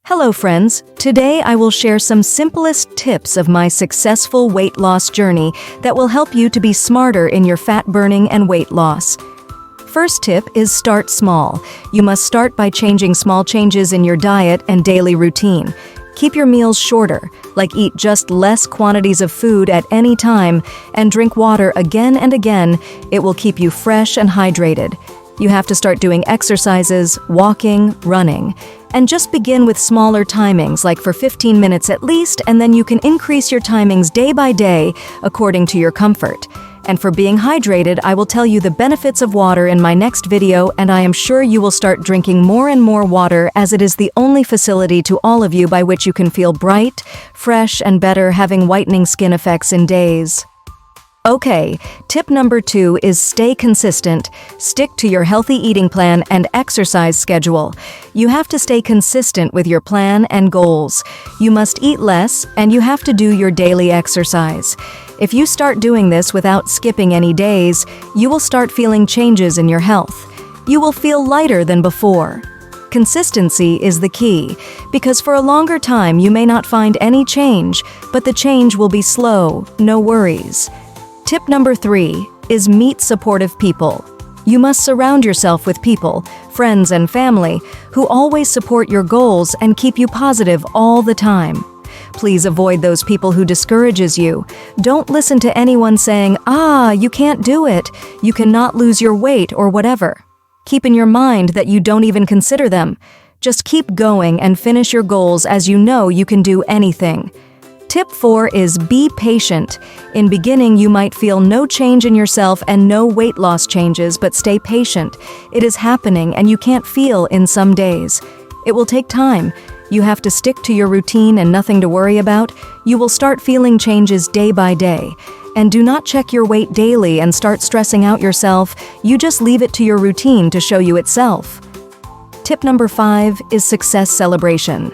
Hello friends, today I will share some simplest tips of my successful weight loss journey that will help you to be smarter in your fat burning and weight loss. First tip is start small. You must start by changing small changes in your diet and daily routine. Keep your meals shorter, like eat just less quantities of food at any time and drink water again and again. It will keep you fresh and hydrated. You have to start doing exercises, walking, running. And just begin with smaller timings, like for 15 minutes at least, and then you can increase your timings day by day according to your comfort. And for being hydrated, I will tell you the benefits of water in my next video, and I am sure you will start drinking more and more water, as it is the only facility to all of you by which you can feel bright, fresh, and better, having whitening skin effects in days. Okay, tip number 2 is stay consistent. Stick to your healthy eating plan and exercise schedule. You have to stay consistent with your plan and goals. You must eat less, and you have to do your daily exercise. If you start doing this without skipping any days, you will start feeling changes in your health. You will feel lighter than before. Consistency is the key, because for a longer time you may not find any change, but the change will be slow, no worries. Tip number 3 is meet supportive people. You must surround yourself with people, friends and family, who always support your goals and keep you positive all the time. Please avoid those people who discourages you. Don't listen to anyone saying, you can't do it, you cannot lose your weight or whatever. Keep in your mind that you don't even consider them. Just keep going and finish your goals, as you know you can do anything. Tip 4 is be patient. In beginning, you might feel no change in yourself and no weight loss changes, but stay patient. It is happening and you can't feel in some days. It will take time. You have to stick to your routine and nothing to worry about. You will start feeling changes day by day. And do not check your weight daily and start stressing out yourself. You just leave it to your routine to show you itself. Tip number 5 is success celebration.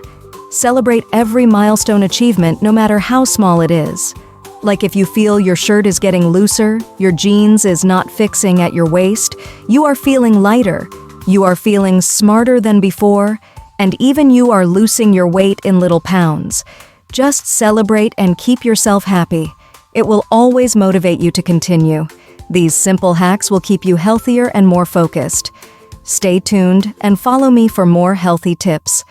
Celebrate every milestone achievement, no matter how small it is. Like if you feel your shirt is getting looser, your jeans is not fixing at your waist, you are feeling lighter, you are feeling smarter than before, and even you are losing your weight in little pounds. Just celebrate and keep yourself happy. It will always motivate you to continue. These simple hacks will keep you healthier and more focused. Stay tuned and follow me for more healthy tips.